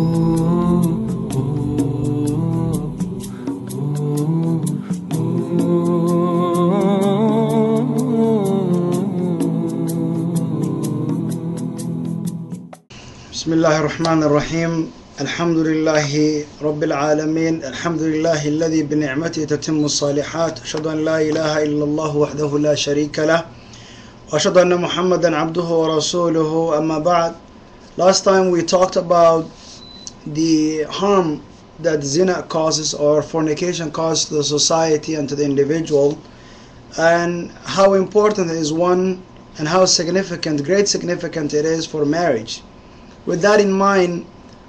بسم الله الرحمن الرحيم. الحمد لله رب العالمين. الحمد لله الذي بنعمته تتم الصالحات. أشهد أن لا إله إلا الله وحده لا شريك له وأشهد أن محمدا عبده ورسوله. أما بعد. Last time we talked about the harm that zina causes or fornication causes to the society and to the individual, and how important it is one, and how significant, great significant it is for marriage. With that in mind,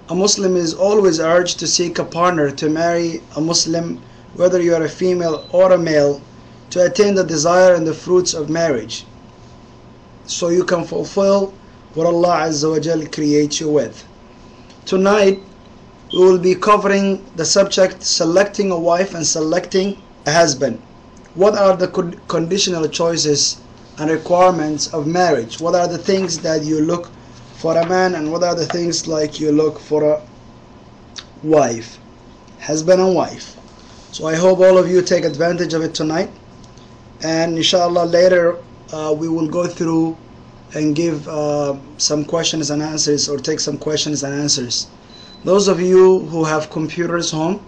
a Muslim is always urged to seek a partner to marry a Muslim, whether you are a female or a male, to attain the desire and the fruits of marriage, so you can fulfill what Allah Azza wa Jal creates you with. Tonight we will be covering the subject selecting a wife and selecting a husband. What are the conditional choices and requirements of marriage? What are the things that you look for a man, and what are the things like you look for a wife, husband and wife? So I hope all of you take advantage of it tonight, and inshallah later we will go through and give some questions and answers, or take some questions and answers. Those of you who have computers home,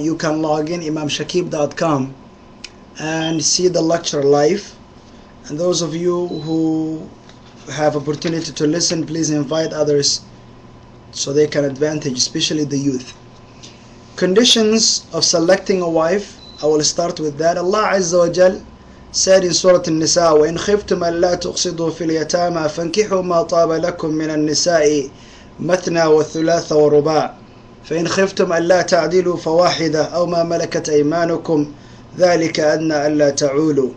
you can log in imamshakib.com and see the lecture live, and those of you who have opportunity to listen, please invite others so they can advantage, especially the youth. Conditions of selecting a wife, I will start with that. Allah Azza wa Jal said in Surah An-Nisa, وَإِنْ خِفْتُمْ أَلَّا تُقْصِدُوا فِي الْيَتَامَى فَانكِحُوا مَا طَابَ لَكُم مِّنَ النِّسَاءِ مَثْنَى وَثُلَاثَ وَرُبَاعَ فَإِنْ خِفْتُمْ أَلَّا تَعْدِلُوا فَوَاحِدَةً أَوْ مَا مَلَكَتْ أَيْمَانُكُمْ ذَلِكَ أَدْنَىٰ أَلَّا تَعُولُوا.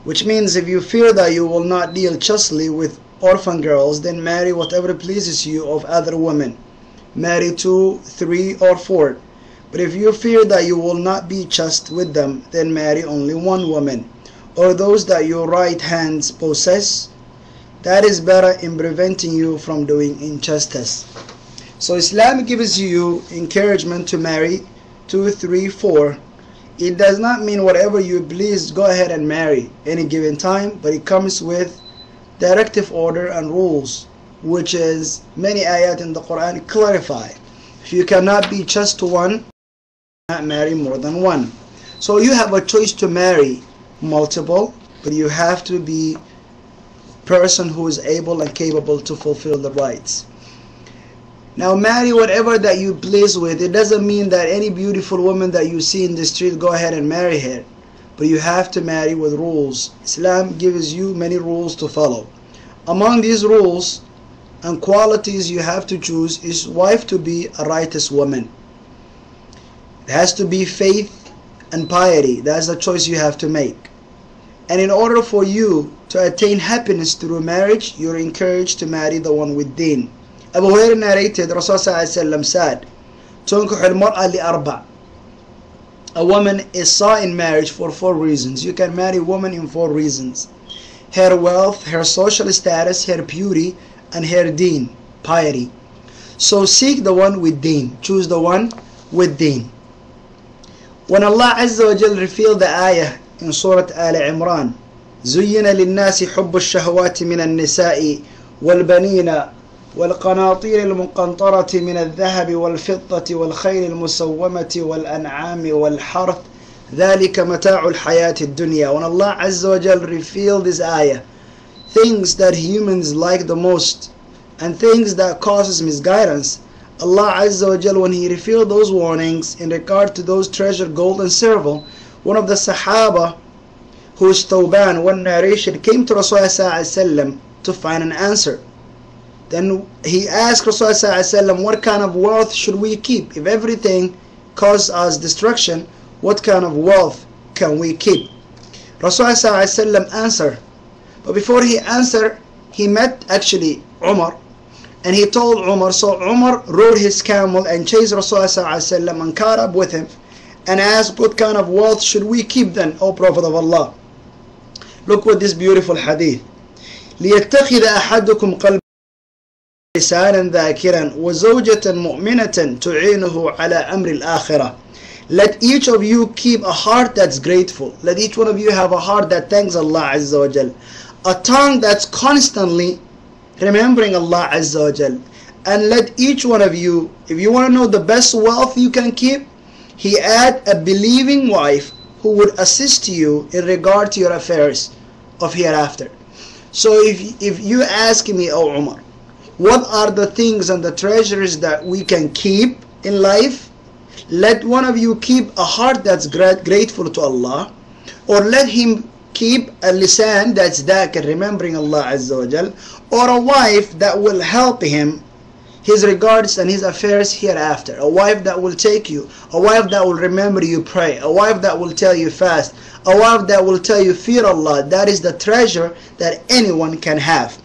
Which means, if you fear that you will not deal justly with orphan girls, then marry whatever pleases you of other women. Marry 2, 3 or 4. But if you fear that you will not be just with them, then marry only one woman, or those that your right hands possess. That is better in preventing you from doing injustice. So Islam gives you encouragement to marry 2, 3, 4. It does not mean whatever you please, go ahead and marry any given time, but it comes with directive order and rules, which is many ayat in the Quran clarify. If you cannot be just to one, not marry more than one. So you have a choice to marry multiple, but you have to be a person who is able and capable to fulfill the rights. Now marry whatever that you please with. It doesn't mean that any beautiful woman that you see in the street, go ahead and marry her. But you have to marry with rules. Islam gives you many rules to follow. Among these rules and qualities you have to choose is wife to be a righteous woman. It has to be faith and piety. That's the choice you have to make. And in order for you to attain happiness through marriage, you're encouraged to marry the one with deen. Abu Hurairah narrated, Rasulullah said, تُنْكِحُ الْمَرْأَ لِأَرْبَعٍ. A woman is sought in marriage for 4 reasons. You can marry a woman in 4 reasons. Her wealth, her social status, her beauty, and her deen, piety. So seek the one with deen. Choose the one with deen. When Allah Azza wa Jal revealed the ayah in Surah Al Imran, زُيِّنَ لِلنَّاسِ حُبُّ الشَّهَوَاتِ مِنَ النِّسَاءِ وَالْبَنِينَ والقناطير المقنطرة من الذهب والفضة والخيل المسومة والأنعام والحرث ذلك متاع الحياة الدنيا. When Allah Azza wa Jal revealed this ayah, things that humans like the most and things that causes misguidance, Allah Azza wa Jal, when He revealed those warnings in regard to those treasured gold and silver, one of the Sahaba, who is Thawban, one narration, came to Rasulullah to find an answer. Then he asked Rasulullah, what kind of wealth should we keep? If everything causes us destruction, what kind of wealth can we keep? Rasulullah answered. But before he answered, he met actually Umar, and he told Umar. So Umar rode his camel and chased Rasulullah and caught up with him and asked, what kind of wealth should we keep then, O Prophet of Allah? Look what this beautiful hadith. لِيَتَّخِذَ أَحَدُكُمْ قَلْبًا لسانا ذاكرا وزوجة مؤمنة تعينه على أمر الآخرة. Let each of you keep a heart that's grateful. Let each one of you have a heart that thanks Allah Azza wa Jal. A tongue that's constantly remembering Allah Azza wa Jal. And let each one of you, if you want to know the best wealth you can keep, he add a believing wife who would assist you in regard to your affairs of hereafter. So if you ask me, oh Umar, what are the things and the treasures that we can keep in life? Let one of you keep a heart that's grateful to Allah, or let him keep a lisan that's dhakir, remembering Allah Azza wa Jal, or a wife that will help him his regards and his affairs hereafter. A wife that will take you, a wife that will remember you pray, a wife that will tell you fast, a wife that will tell you fear Allah. That is the treasure that anyone can have.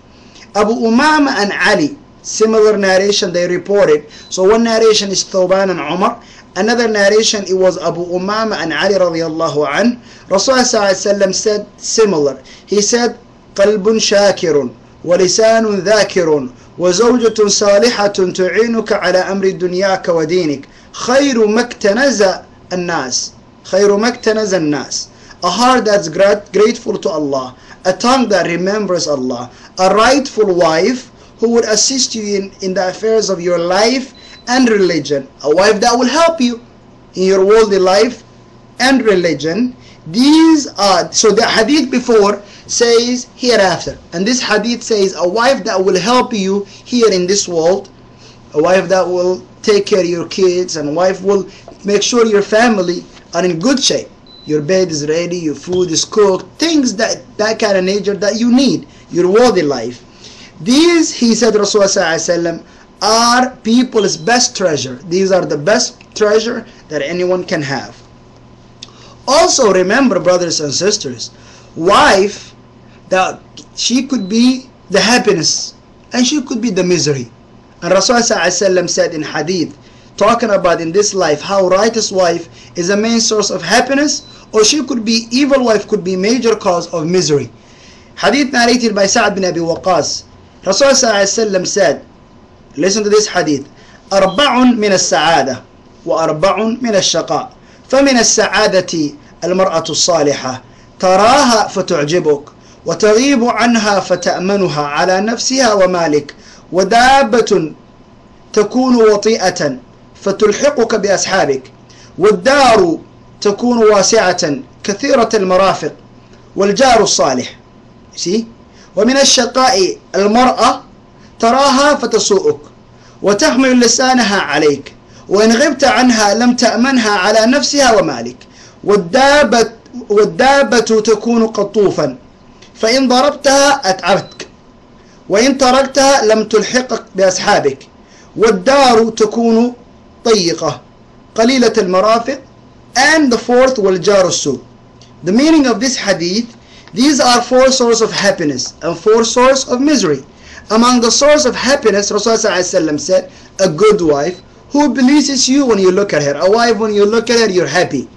Abu Umama and Ali, similar narration they reported. So one narration is Thawban and Umar, another narration it was Abu Umama and Ali radiallahu an. Rasulullah said similar. He said, قلب شاكر ولسان ذاكر وزوجة صالحة تعينك على أمر دنياك ودينك خير ما اكتنز الناس خير ما اكتنز الناس. A heart that's grateful to Allah, a tongue that remembers Allah, a rightful wife who would assist you in the affairs of your life and religion, a wife that will help you in your worldly life and religion. These are, so the hadith before says hereafter, and this hadith says a wife that will help you here in this world, a wife that will take care of your kids, and a wife will make sure your family are in good shape. Your bed is ready, your food is cooked, things that kind of nature that you need, your worldly life. These, he said, Rasulullah are people's best treasure. These are the best treasure that anyone can have. Also remember, brothers and sisters, wife, that she could be the happiness and she could be the misery. And Rasulullah said in hadith, talking about in this life how righteous wife is a main source of happiness, or she could be, evil wife could be major cause of misery. Hadith narrated by Sa'd bin Abi Waqqas. Rasulullah said, listen to this hadith, أربع من السعادة وأربع من الشقاء فمن السعادة المرأة الصالحة تراها فتعجبك وتغيب عنها فتأمنها على نفسها ومالك ودابة تكون وطيئة فتلحقك بأصحابك والدار تكون واسعة كثيرة المرافق والجار الصالح. See? ومن الشقاء المرأة تراها فتسوءك وتحمل لسانها عليك وإن غبت عنها لم تأمنها على نفسها ومالك والدابة تكون قطوفا فإن ضربتها أتعبتك وإن تركتها لم تلحقك بأصحابك والدار تكون ضيقة قليلة المرافق. And the fourth, والجار السوء. The meaning of this hadith, these are four sources of happiness and four sources of misery. Among the source of happiness, Rasulullah said, a good wife who pleases you when you look at her. A wife, when you look at her, you're happy.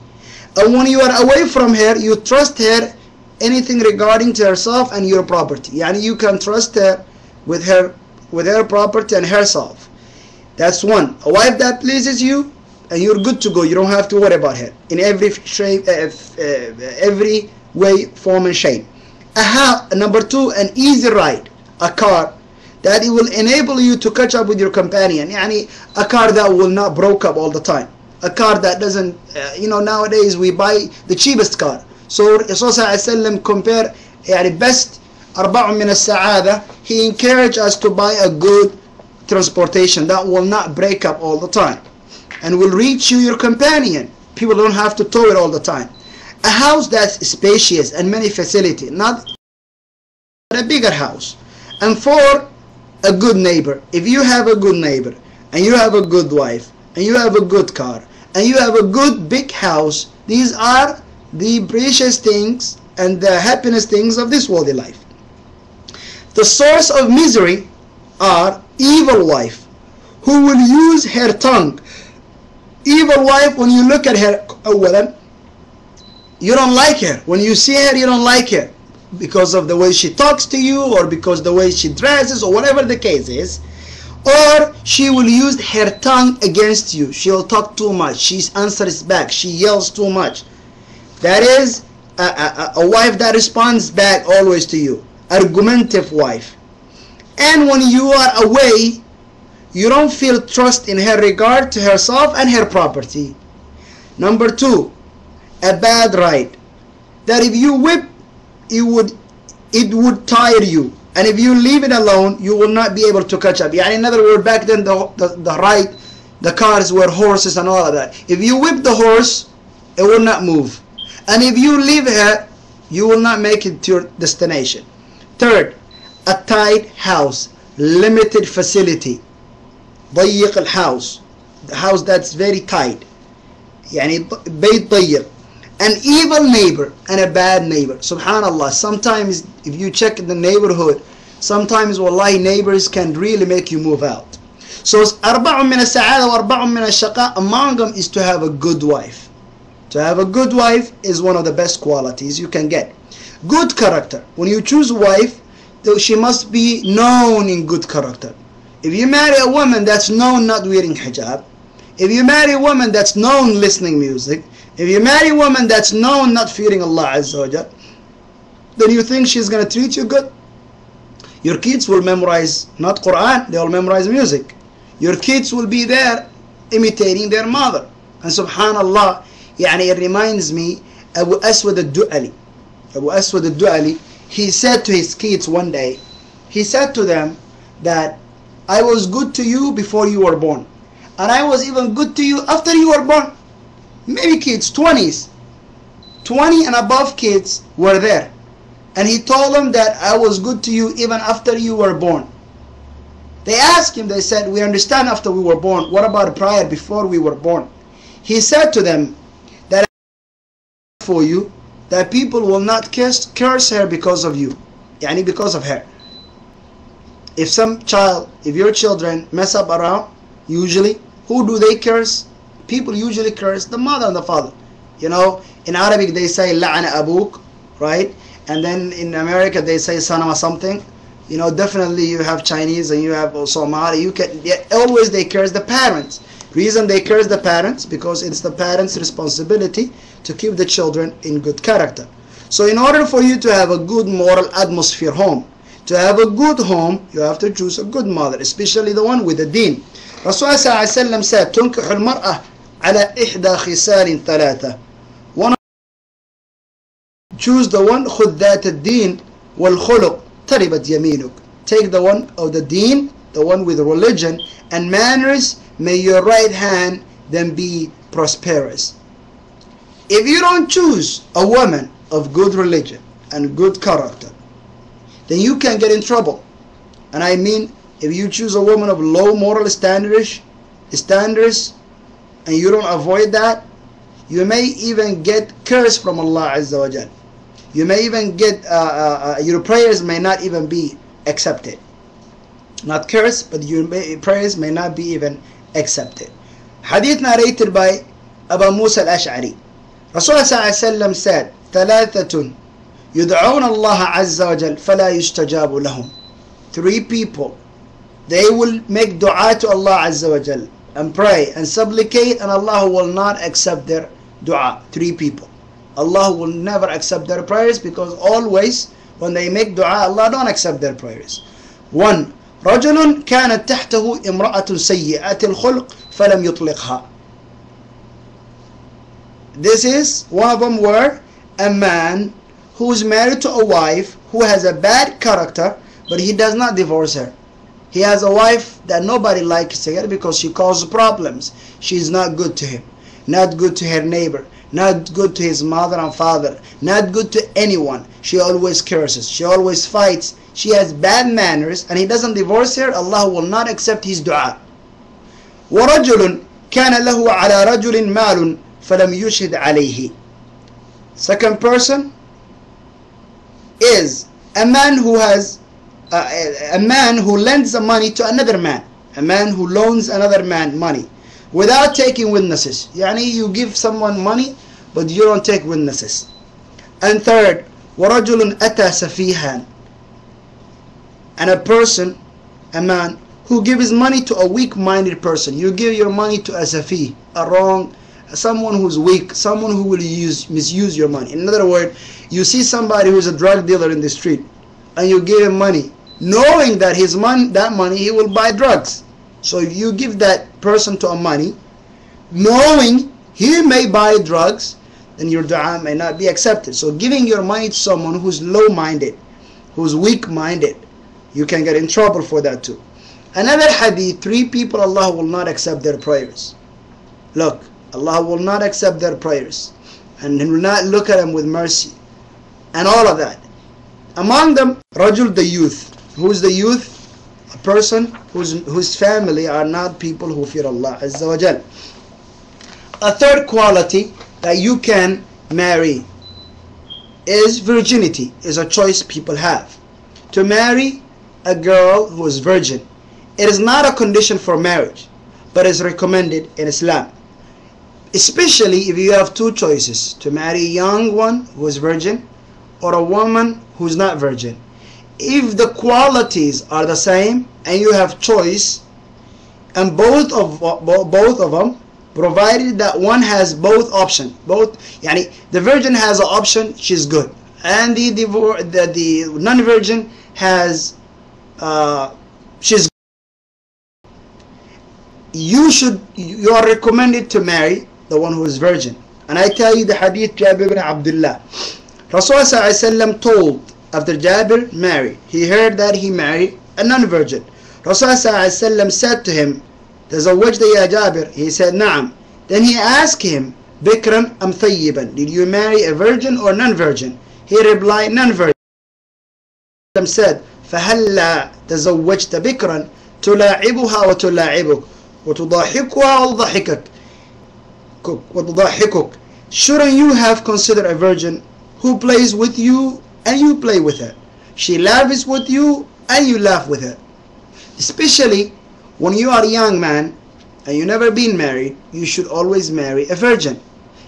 And when you are away from her, you trust her anything regarding to herself and your property. Yani you can trust her with her property and herself. That's one. A wife that pleases you and you're good to go. You don't have to worry about her in every shape, every way, form and shape. Number two, an easy ride. A car that it will enable you to catch up with your companion. Yani a car that will not break up all the time. A car that doesn't, nowadays we buy the cheapest car. So Rasulullah compare best أربع من السعادة. He encouraged us to buy a good transportation that will not break up all the time and will reach you your companion. People don't have to tow it all the time. A house that's spacious and many facility, not a bigger house. And four, a good neighbor. If you have a good neighbor and you have a good wife and you have a good car and you have a good big house, these are the precious things and the happiness things of this worldly life. The source of misery are evil wife who will use her tongue. Evil wife, when you look at her, you don't like her. When you see her, you don't like her because of the way she talks to you or because the way she dresses or whatever the case is. Or she will use her tongue against you. She will talk too much. She answers back. She yells too much. That is a wife that responds back always to you. Argumentative wife. And when you are away, you don't feel trust in her regard to herself and her property. Number 2, a bad ride. That if you whip, it would tire you. And if you leave it alone, you will not be able to catch up. Yeah, in other words, back then the cars were horses and all of that. If you whip the horse, it will not move. And if you leave her, you will not make it to your destination. Third, a tight house, limited facility. ضيق الhouse, the house that's very tight. يعني بيت ضيق. An evil neighbor and a bad neighbor. Subhanallah, sometimes if you check in the neighborhood, sometimes wallahi neighbors can really make you move out. So أربع من السعادة وأربع من الشقاء, among them is to have a good wife. To have a good wife is one of the best qualities you can get. Good character. When you choose a wife, she must be known in good character. If you marry a woman that's known not wearing hijab, if you marry a woman that's known listening music, if you marry a woman that's known not fearing Allah Azza wa Jal, then you think she's going to treat you good? Your kids will memorize not Quran, they will memorize music. Your kids will be there imitating their mother. And subhanallah, it reminds me Abu Aswad al-Du'ali. Abu Aswad al-Du'ali, he said to his kids one day, he said to them that I was good to you before you were born. And I was even good to you after you were born. Maybe kids, 20s. 20 and above kids were there. And he told them that I was good to you even after you were born. They asked him, they said, we understand after we were born. What about prior, before we were born? He said to them that for you, that people will not curse her because of you. Because of her. If your children mess up around, usually, who do they curse? People usually curse the mother and the father. In Arabic they say la'ana abuk, right? And then in America they say sanama something. Definitely you have Chinese and you have Somali. Always they curse the parents. Reason they curse the parents, because it's the parents' responsibility to keep the children in good character. So in order for you to have a good moral atmosphere home, to have a good home, you have to choose a good mother, especially the one with the deen. Rasulullah sallallahu alaihi wasallam said, تنكح المرأة على إحدى خصال ثلاثة. Choose the one خذ ذات الدين والخلق تربت يمينك. Take the one of the deen, the one with religion and manners, may your right hand then be prosperous. If you don't choose a woman of good religion and good character, then you can get in trouble. And I mean, if you choose a woman of low moral standards and you don't avoid that, you may even get cursed from Allah Azza wa Jal. You may even get, your prayers may not even be accepted. Not cursed, but your prayers may not be even accepted. Hadith narrated by Abu Musa al-Ash'ari. Rasulullah sallallahu alaihi wasallam said, ثلاثة يدعون الله عز وجل فلا يستجاب لهم. 3 people, they will make dua to Allah Azza wa Jal and pray and supplicate, and Allah will not accept their dua. 3 people. Allah will never accept their prayers, because always when they make dua, Allah don't accept their prayers. 1. رجل كانت تحته امرأة سيئة الخلق فلم يطلقها. This is one of them, where a man who is married to a wife who has a bad character, but he does not divorce her. He has a wife that nobody likes her because she causes problems. She is not good to him, not good to her neighbor, not good to his mother and father, not good to anyone. She always curses, she always fights, she has bad manners, and he doesn't divorce her. Allah will not accept his dua. وَرَجُلٌ كَانَ لَهُ عَلَى رَجُلٍ مَالٌ فَلَمْ يُشْهِدْ عَلَيْهِ. Second person is a man who has a man who lends the money to another man, a man who loans another man money without taking witnesses. You give someone money but you don't take witnesses. And third, وَرَجُلٌ أَتَى سَفِيهًا. And a person, a man who gives money to a weak-minded person. You give your money to a safi, someone who's weak, someone who will misuse your money. In other words, you see somebody who's a drug dealer in the street, and you give him money, knowing that that money he will buy drugs. So you give that person to a money, knowing he may buy drugs, then your dua may not be accepted. So giving your money to someone who's low-minded, who's weak-minded, you can get in trouble for that too. Another hadith, 3 people Allah will not accept their prayers. Look, Allah will not accept their prayers, and He will not look at them with mercy, and all of that. Among them, Rajul, the youth. Who is the youth? A person whose family are not people who fear Allah Azza wa Jal. A third quality that you can marry is virginity, is a choice people have. To marry a girl who is virgin. It is not a condition for marriage, but is recommended in Islam. Especially if you have 2 choices, to marry a young one who is virgin or a woman who is not virgin. If the qualities are the same and you have choice, and both of them, provided that one has both options, the virgin has an option, she's good, and the non-virgin has she's good. You are recommended to marry the one who is virgin. And I tell you the hadith Jabir ibn Abdullah. Rasulullah told, after Jabir married, he heard that he married a non-virgin. Rasulullah said to him, "Tazawwajta ya Jabir?" He said, "Na'am." Then he asked him, "Bikran am thayyiban?" Did you marry a virgin or non-virgin? He replied, "Non-virgin." Rasulullah said, "فهلا تزوجت بكرا تلاعبها وتلاعبك وتضاحكها وتضاحكك?" Shouldn't you have considered a virgin who plays with you and you play with her? She laughs with you and you laugh with her. Especially when you are a young man and you never been married, you should always marry a virgin.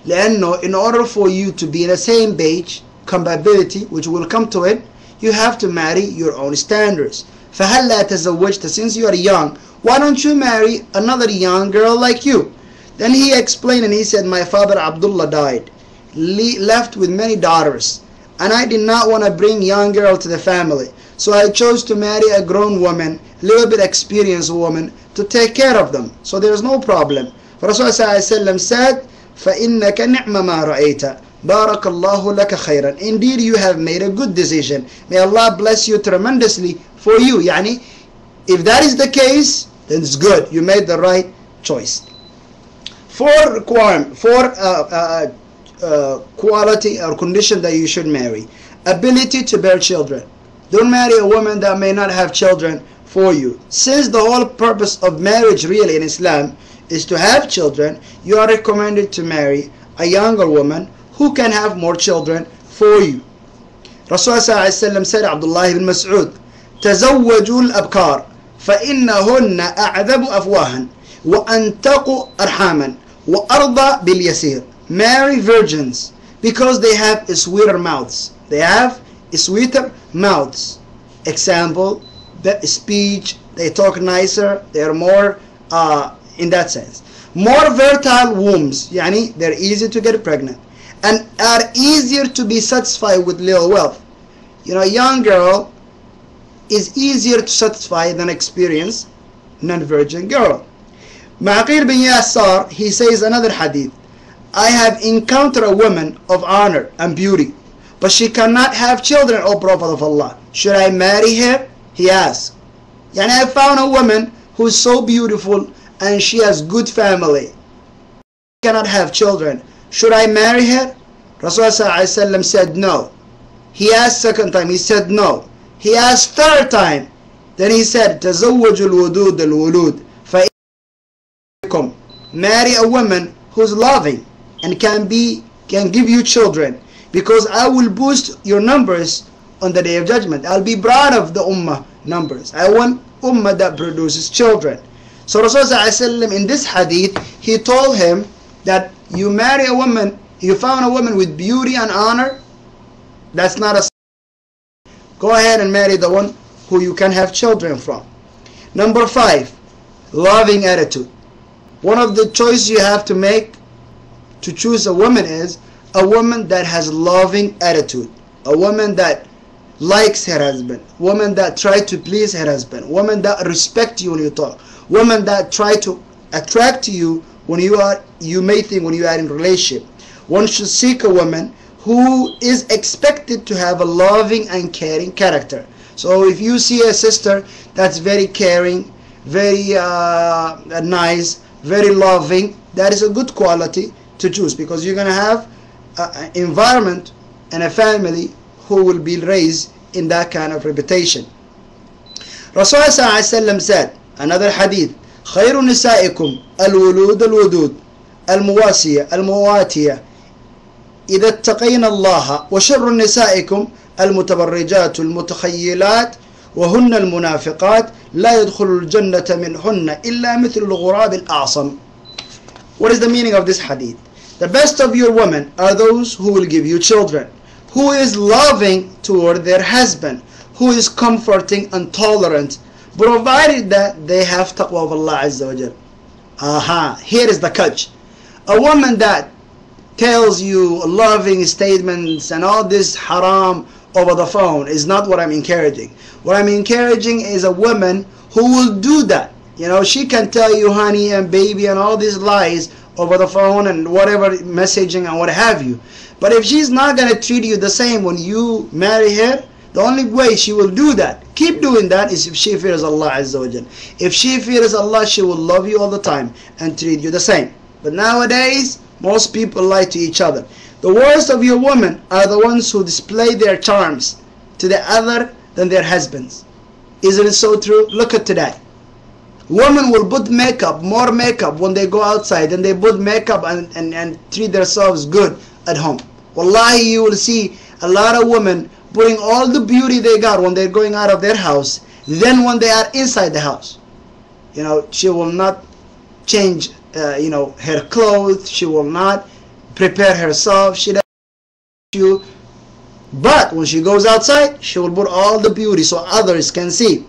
لأنه in order for you to be in the same page, compatibility, which will come to it, you have to marry your own standards. فهلا تزوجت, since you are young, why don't you marry another young girl like you? Then he explained and he said, "My father Abdullah died, left with many daughters, and I did not want to bring young girl to the family. So I chose to marry a grown woman, little bit experienced woman, to take care of them. So there is no problem." Rasulullah said, فَإِنَّكَ نِعْمَ مَا رَأَيْتَ بَارَكَ اللَّهُ لَكَ خَيْرًا. Indeed, you have made a good decision. May Allah bless you tremendously for you. If that is the case, then it's good. You made the right choice. 4 quality or condition that you should marry. Ability to bear children. Don't marry a woman that may not have children for you. Since the whole purpose of marriage really in Islam is to have children, you are recommended to marry a younger woman who can have more children for you. Rasulullah said, Abdullah ibn Mas'ud, تزوجوا الأبكار فإنهن أعذب أفواها وأنتق أرحاما وأرضى باليسير. Marry virgins because they have sweeter mouths. They have sweeter mouths. Example, the speech, they talk nicer, they are more in that sense. More fertile wombs, they're easy to get pregnant and are easier to be satisfied with little wealth. A young girl is easier to satisfy than experienced non-virgin girl. Ma'qir bin Yasar, he says another hadith, "I have encountered a woman of honor and beauty, but she cannot have children, O Prophet of Allah. Should I marry her?" He asked. I found a woman who is so beautiful and she has good family, she cannot have children. Should I marry her? Rasulullah said no. He asked second time, he said no. He asked third time, then he said, "Tazawwaju al-wudud al-wulud fa'ikum." Marry a woman who's loving and can give you children, because I will boost your numbers on the day of judgment. I'll be proud of the ummah numbers. I want ummah that produces children. So Rasulullah in this hadith, he told him that you marry a woman, you found a woman with beauty and honor, that's not a, go ahead and marry the one who you can have children from. Number 5, loving attitude. One of the choices you have to make to choose a woman is a woman that has loving attitude, a woman that likes her husband, woman that try to please her husband, woman that respect you when you talk, woman that try to attract you when you may think when you are in relationship. One should seek a woman who is expected to have a loving and caring character. So if you see a sister that's very caring, very nice, very loving, that is a good quality to choose, because you're going to have an environment and a family who will be raised in that kind of reputation. Rasulullah said, another hadith, خير نسائكم الولود الودود المواسية المواتية إذا اتقين الله وشر نسائكم المتبرجات المتخيلات وهن المنافقات لا يدخل الجنة منهن إلا مثل الغراب الأعصم. What is the meaning of this hadith? The best of your women are those who will give you children, who is loving toward their husband, who is comforting and tolerant, provided that they have taqwa of Allah Azza wa Jal. Aha, here is the catch. A woman that tells you loving statements and all this haram over the phone is not what I'm encouraging. What I'm encouraging is a woman who will do that. You know, she can tell you honey and baby and all these lies over the phone and whatever messaging and what have you. But if she's not going to treat you the same when you marry her, the only way she will do that, keep doing that, is if she fears Allah Azza wa Jal. If she fears Allah, she will love you all the time and treat you the same. But nowadays, most people lie to each other. The worst of your women are the ones who display their charms to the other than their husbands. Isn't it so true? Look at today. Women will put makeup, more makeup when they go outside, and they put makeup and treat themselves good at home. Wallahi, you will see a lot of women putting all the beauty they got when they're going out of their house. Then when they are inside the house, you know, she will not change her clothes, she will not prepare herself, she doesn't you. But when she goes outside, she will put all the beauty so others can see.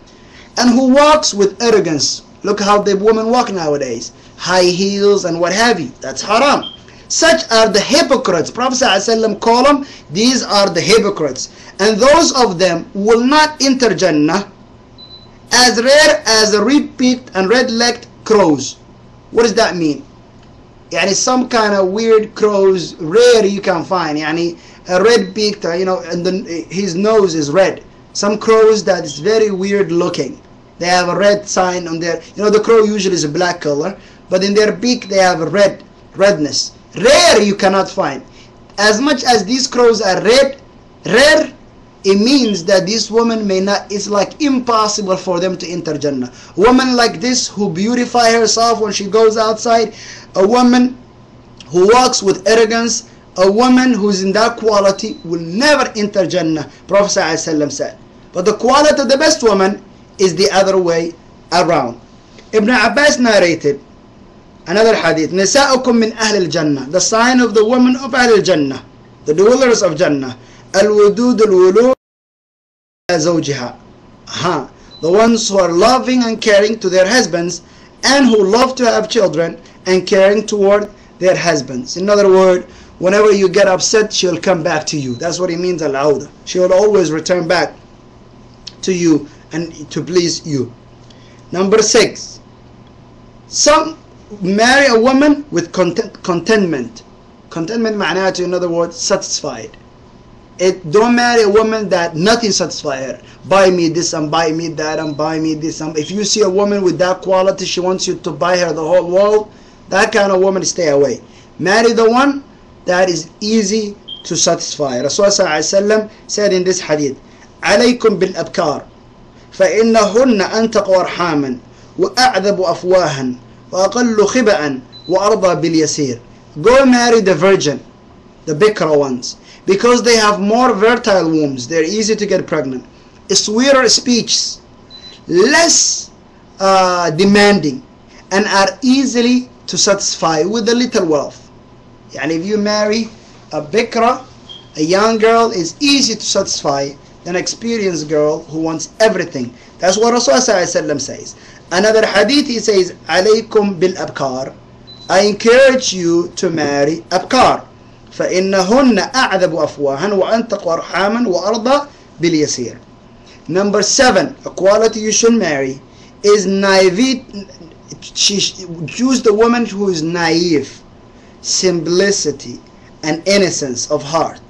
And who walks with arrogance. Look how the women walk nowadays, high heels and what have you. That's haram. Such are the hypocrites. Prophet ﷺ call them, these are the hypocrites. And those of them will not enter Jannah, as rare as the red-beaked and red-legged crows. What does that mean? Yani some kind of weird crows, rare you can find. Yani a red-beaked, and his nose is red. Some crows that is very weird looking. They have a red sign on their, the crow usually is a black color, but in their beak they have a redness. Rare you cannot find. As much as these crows are rare, it means that this woman may not, it's like impossible for them to enter Jannah. A woman like this who beautify herself when she goes outside, a woman who walks with arrogance, a woman who's in that quality will never enter Jannah, Prophet ﷺ said. But the quality of the best woman is the other way around. Ibn Abbas narrated another hadith, Nisa'ukum min Ahl al-Jannah, the sign of the women of Ahl al-Jannah, the dwellers of Jannah, al-wudud al-wulud zawjiha. The ones who are loving and caring to their husbands, and who love to have children and caring toward their husbands. In other words, whenever you get upset, she'll come back to you. That's what it means, al-awda. She will always return back to you and to please you. Number 6, some marry a woman with contentment. Contentment معناته, in other words, satisfied. Don't marry a woman that nothing satisfies her. Buy me this and buy me that and buy me this. If you see a woman with that quality, she wants you to buy her the whole world, that kind of woman, stay away. Marry the one that is easy to satisfy. Rasulullah ﷺ said in this hadith, عليكم بالأبكار فإنهن أنتق أرحاما وأعذب أفواها وأقل خبأ وأرضى باليسير. Go marry the virgin, the bikra ones, because they have more fertile wombs, they're easy to get pregnant, sweeter speech, less demanding, and are easily to satisfy with a little wealth. And if you marry a bikra, a young girl, is easy to satisfy an experienced girl who wants everything. That's what Rasulullah says. Another hadith, he says, alaykum bil abkar. I encourage you to marry abkar. فإنهن أعذب أفواها وأنتق أرحاما وأرضى باليسير. Number 7, a quality you should marry is naivete. Choose the woman who is naive, simplicity, and innocence of heart.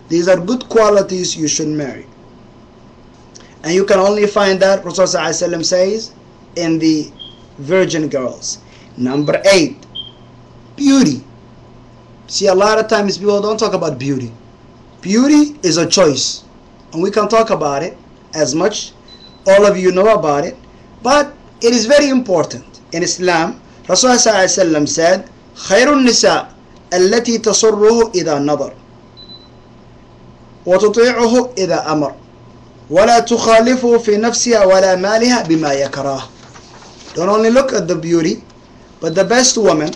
These are good qualities you should marry. And you can only find that, Rasulullah says, in the virgin girls. Number 8, beauty. See, a lot of times people don't talk about beauty. Beauty is a choice. And we can talk about it as much. All of you know about it. But it is very important. In Islam, Rasulullah said, خير النساء التي تصره إذا نظر وتطيعه إذا أمر ولا تخالفه في نفسها ولا مالها بما يكره. Don't only look at the beauty, but the best woman,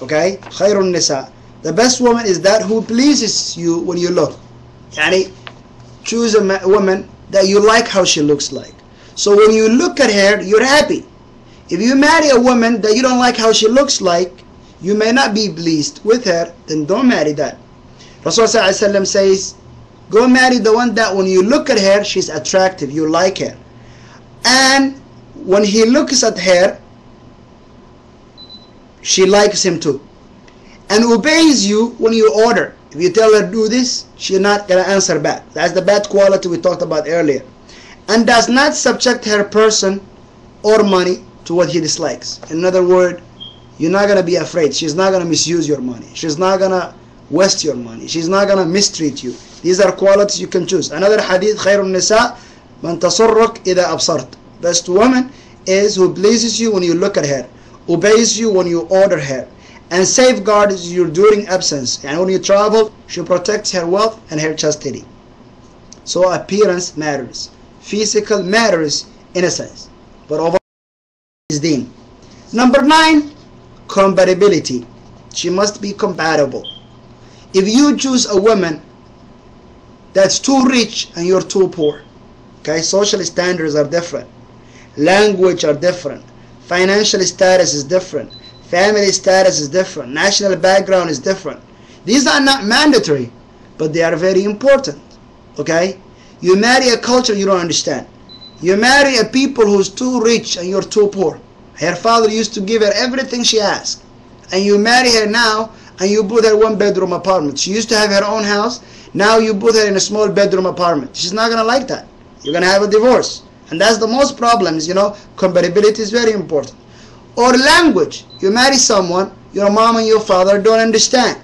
okay, خير النساء, the best woman is that who pleases you when you look. Yani, choose a woman that you like how she looks like. So when you look at her, you're happy. If you marry a woman that you don't like how she looks like, you may not be pleased with her, then don't marry that. Rasulullah says, go marry the one that when you look at her, she's attractive, you like her. And when he looks at her, she likes him too. And obeys you when you order. If you tell her do this, she's not going to answer back. That's the bad quality we talked about earlier. And does not subject her person or money to what he dislikes. In other words, you're not going to be afraid. She's not going to misuse your money. She's not going to waste your money. She's not going to mistreat you. These are qualities you can choose. Another hadith, خير النساء من تسرك إذا أبصرت. Best woman is who pleases you when you look at her, obeys you when you order her, and safeguards you during absence. And when you travel, she protects her wealth and her chastity. So appearance matters. Physical matters in a sense. But overall is deen. Number 9, compatibility. She must be compatible. If you choose a woman that's too rich and you're too poor, okay, social standards are different, language are different, financial status is different, family status is different, national background is different. These are not mandatory, but they are very important. Okay, you marry a culture you don't understand. You marry a people who's too rich and you're too poor. Her father used to give her everything she asked, and you marry her now and you put her 1-bedroom apartment. She used to have her own house. Now you put her in a small bedroom apartment. She's not going to like that. You're going to have a divorce. And that's the most problems, you know. Compatibility is very important. Or language. You marry someone your mom and your father don't understand.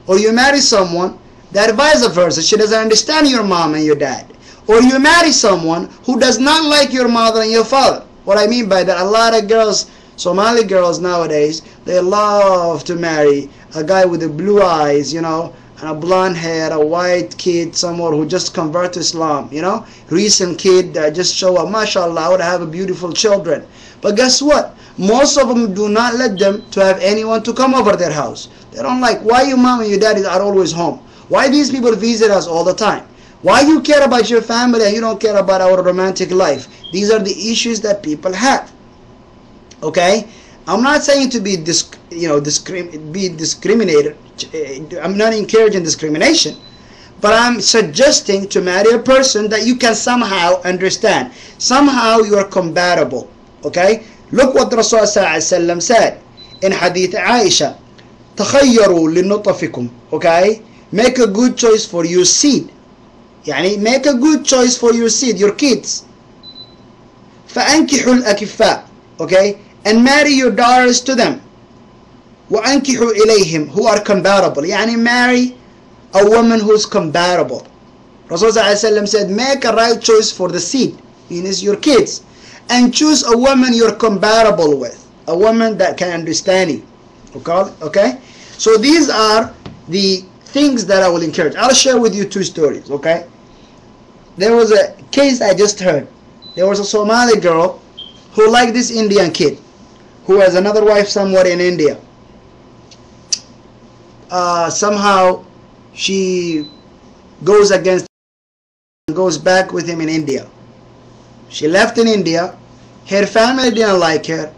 Or you marry someone that vice versa. She doesn't understand your mom and your dad. Or you marry someone who does not like your mother and your father. What I mean by that, a lot of girls, Somali girls nowadays, they love to marry a guy with the blue eyes, you know, and a blonde hair, a white kid, someone who just convert to Islam, you know, recent kid that just show up, mashallah, I would have a beautiful children. But guess what? Most of them do not let them to have anyone to come over their house. They don't like, why your mom and your dad are always home? Why these people visit us all the time? Why you care about your family and you don't care about our romantic life? These are the issues that people have. Okay? I'm not saying to be discriminated. I'm not encouraging discrimination, but I'm suggesting to marry a person that you can somehow understand. Somehow you are compatible. Okay? Look what Rasulullah said in Hadith Aisha. تخيروا لنطفكم. Okay? Make a good choice for your seed. يعني make a good choice for your seed, your kids. فأنكحوا الأكفاء. Okay? And marry your daughters to them. وأنكحوا إليهم who are compatible. يعني marry a woman who is compatible. Rasulullah said, make a right choice for the seed, means your kids, and choose a woman you're compatible with, a woman that can understand you. Okay? So these are the things that I will encourage. I'll share with you 2 stories. Okay? There was a case I just heard. There was a Somali girl who liked this Indian kid who has another wife somewhere in India. Somehow she goes against goes back with him in India. She left in India. Her family didn't like her.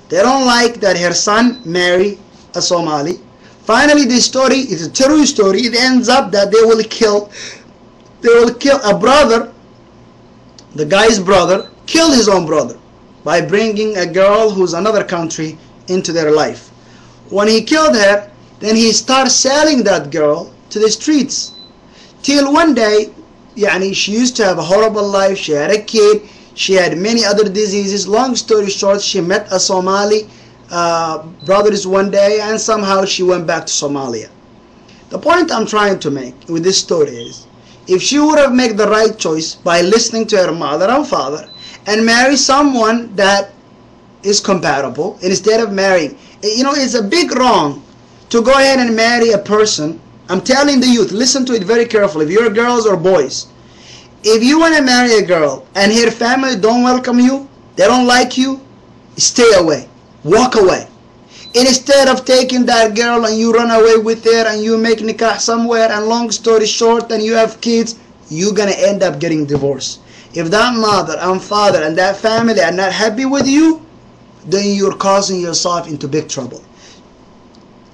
They don't like that her son married a Somali. Finally, this story is a true story. It ends up that they will kill a brother. The guy's brother killed his own brother by bringing a girl who's another country into their life. When he killed her, then he started selling that girl to the streets. Till one day, she used to have a horrible life. She had a kid. She had many other diseases. Long story short, she met a Somali brothers one day, and somehow she went back to Somalia. The point I'm trying to make with this story is, if she would have made the right choice by listening to her mother and father and marry someone that is compatible instead of marrying, it's a big wrong to go ahead and marry a person. I'm telling the youth, listen to it very carefully. If you're girls or boys, if you want to marry a girl and her family don't welcome you, they don't like you, stay away, walk away. Instead of taking that girl and you run away with her and you make nikah somewhere, and long story short, and you have kids, you're gonna end up getting divorced. If that mother and father and that family are not happy with you, then you're causing yourself into big trouble.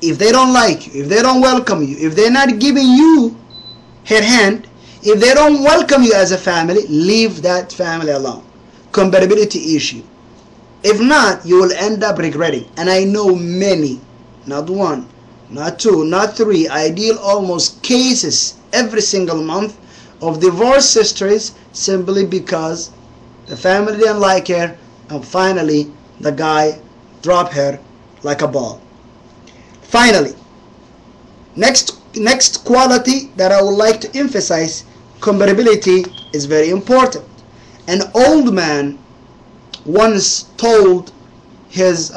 If they don't like you, if they don't welcome you, if they're not giving you her hand, if they don't welcome you as a family, leave that family alone. Compatibility issue. If not, you will end up regretting. And I know many, not one, not two, not three, I deal almost cases every single month of divorced sisters simply because the family didn't like her, and finally the guy dropped her like a ball. Finally, next quality that I would like to emphasize, compatibility is very important. An old man once told his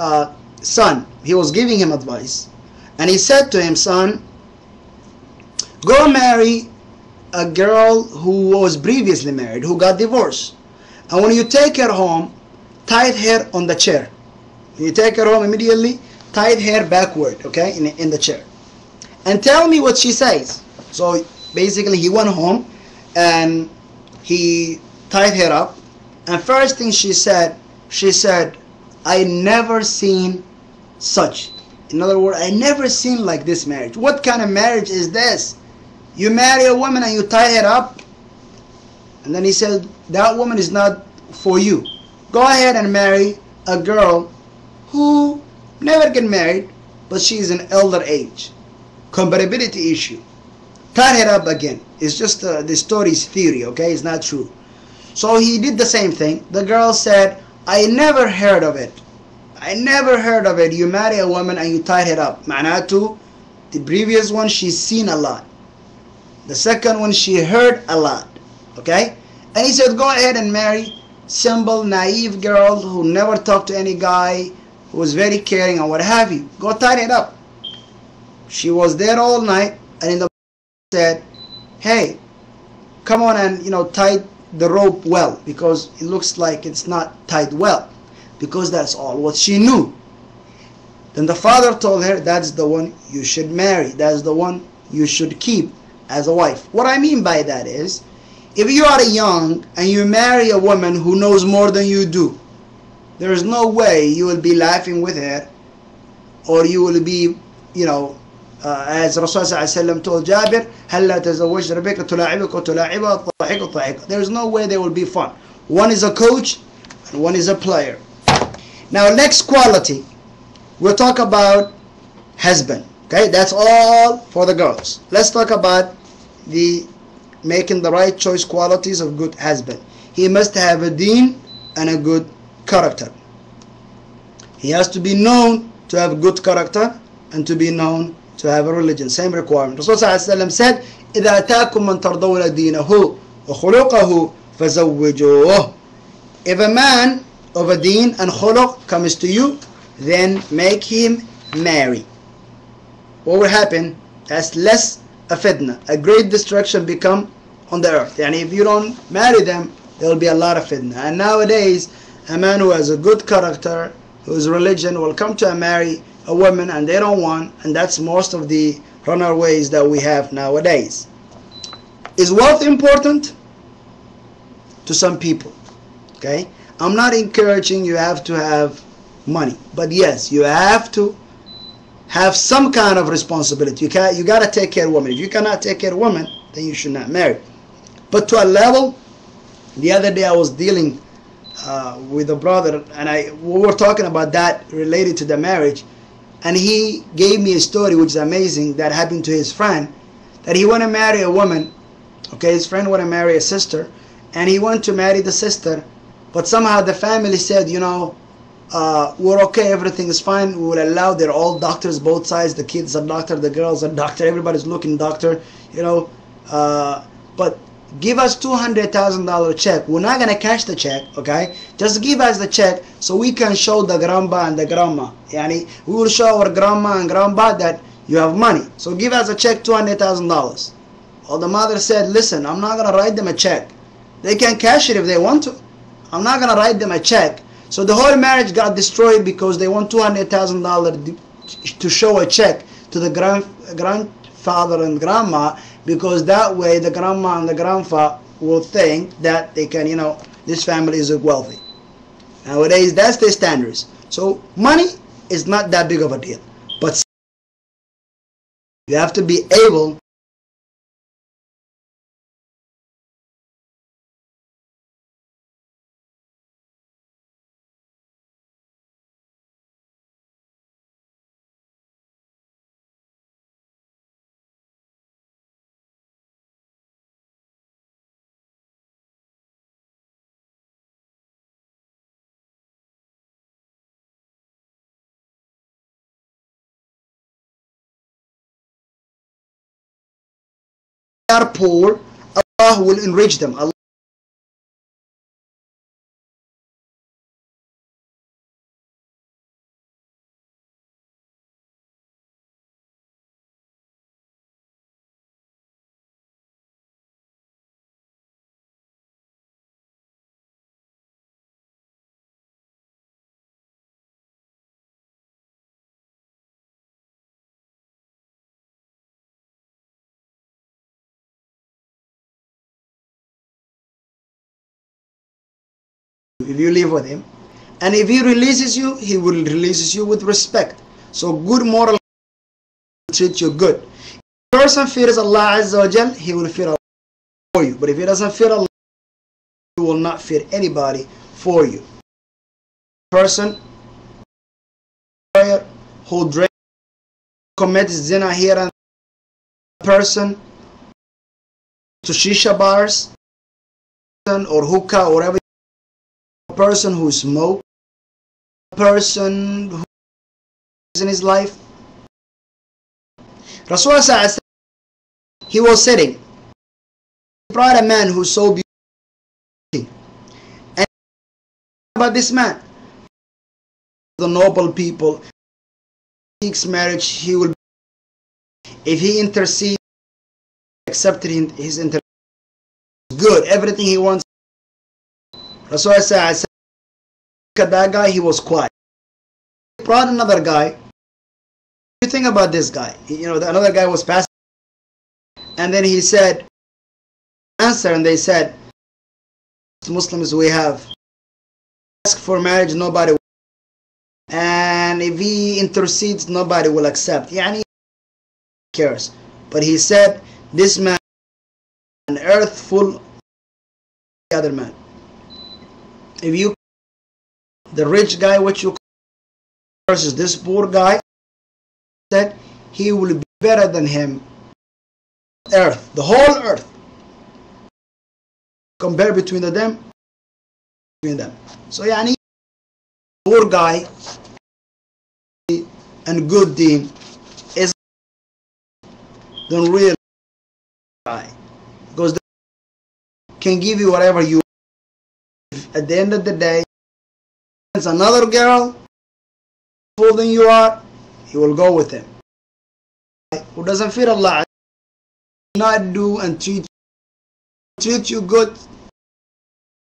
son, he was giving him advice, and he said to him, son, go marry a girl who was previously married, who got divorced, and when you take her home, tie her on the chair. When you take her home, immediately tie her backward, okay, in the chair, and tell me what she says. So basically he went home and he tied her up, and first thing she said, I never seen such. In other words, I never seen like this marriage. What kind of marriage is this? You marry a woman and you tie her up? And then he said, that woman is not for you. Go ahead and marry a girl who never get married, but she's an elder age. Compatibility issue. Tie her up again. It's just the story's theory, okay? It's not true. So he did the same thing. The girl said, I never heard of it. I never heard of it. You marry a woman and you tie her up. Ma'natu, the previous one she's seen a lot. The second one she heard a lot. Okay? And he said, go ahead and marry simple, naive girl who never talked to any guy, who was very caring and what have you. Go tie it up. She was there all night, and in the said, hey, come on and tie the rope well, because it looks like it's not tied well, because that's all what she knew. Then the father told her, that's the one you should marry, that's the one you should keep as a wife. What I mean by that is, if you are young and you marry a woman who knows more than you do, there is no way you will be laughing with her, or you will be, as Rasulullah told Jabir, هَلَّا تَزَوَّجْ رَبِّكَ تُلَاعِبُكَ وَتُلَاعِبَ وَتُضَحِكَ وَتُضَحِكَ. There is no way they will be fun. One is a coach and one is a player. Now next quality, we'll talk about husband. Okay, that's all for the girls. Let's talk about the making the right choice qualities of good husband. He must have a deen and a good character. He has to be known to have good character and to be known to have a religion. Same requirement. Rasulullah said, إِذَا أَتَاكُمْ مَنْ تَرْضَوْنَ دِينَهُ وَخُلُقَهُ فَزَوِّجُوهُ. If a man of a deen and khuluq comes to you, then make him marry. What will happen? That's less a fitna. A great destruction become on the earth. And if you don't marry them, there will be a lot of fitna. And nowadays, a man who has a good character, whose religion, will come to marry a woman and they don't want, and that's most of the runaways that we have nowadays. Is wealth important? to some people. Okay, I'm not encouraging you have to have money, but yes, you have to have some kind of responsibility. You got to take care of women. If you cannot take care of women, then you should not marry. But to a level, the other day I was dealing with a brother, and we were talking about that related to the marriage, and he gave me a story which is amazing that happened to his friend, that he wanted to marry a woman. Okay, his friend wanted to marry a sister, and he wanted to marry the sister, but somehow the family said, you know, we're okay, everything is fine, we will allow, they're all doctors, both sides, the kids are doctor, the girls are doctor, everybody's looking doctor, you know, but give us $200,000 check. We're not going to cash the check, okay? Just give us the check so we can show the grandpa and the grandma. Yani, we will show our grandma and grandpa that you have money. So give us a check, $200,000. Well, the mother said, listen, I'm not going to write them a check. They can cash it if they want to. I'm not going to write them a check. So the whole marriage got destroyed because they want $200,000 to show a check to the grandfather and grandma, because that way the grandma and the grandpa will think that they can, you know, this family is wealthy. Nowadays, that's their standards. So money is not that big of a deal. But you have to be able are poor, Allah will enrich them. Allah if you live with him, and if he releases you, he will release you with respect. So good moral will treat you good. If a person fears Allah Azza wa Jal, he will fear Allah for you. But if he doesn't fear Allah, he will not fear anybody for you. Person who drinks, commits zina here, and person to shisha bars or hookah or whatever, person who smokes, person who is in his life. Rasulullah, he was sitting, he brought a man who's so beautiful, and about this man, the noble people, seeks marriage, he will, if he intercedes, accepted his intercession, good, everything he wants. Rasulullah said, look at that guy, he was quiet. He brought another guy. What do you think about this guy? You know, another guy was passing, and then he said, answer, and they said, Muslims we have, ask for marriage, nobody will, and if he intercedes, nobody will accept. Yani, cares. But he said, this man, an earth full of the other man. If you, the rich guy, what you versus this poor guy, said he will be better than him. Earth, the whole earth. Compare between them. So yani, poor guy and good deen is the real guy, because they can give you whatever you. At the end of the day, it's another girl more than you are, you will go with him. Who doesn't fear Allah, not do and treat you good,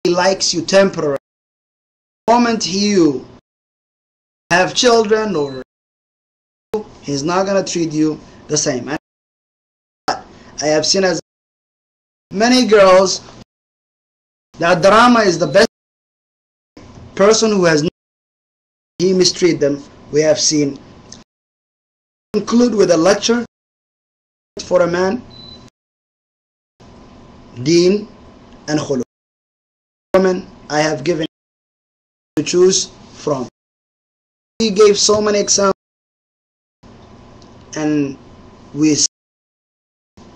he likes you temporarily. The moment you have children or he's not gonna treat you the same. I have seen as many girls, That drama is the best. Person who has he mistreat them, we have seen. Conclude with a lecture for a man, deen and khuluq. Women I have given to choose from. He gave so many examples, and we see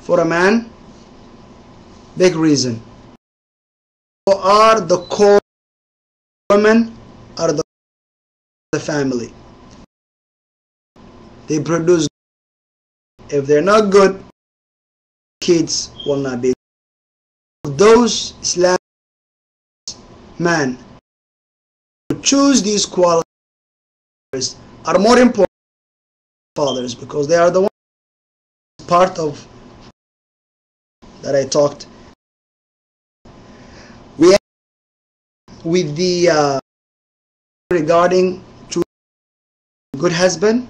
for a man, big reason. Who are the core? Women are the family. They produce. If they're not good, kids will not be. Those Islamic men who choose these qualities are more important than fathers, because they are the ones part of that I talked. We end with the regarding choosing a good husband.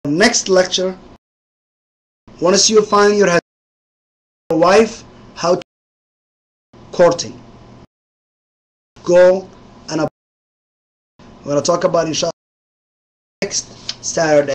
Next lecture, once you find your husband, your wife, how to courting. Go and we're going to talk about inshallah next Saturday.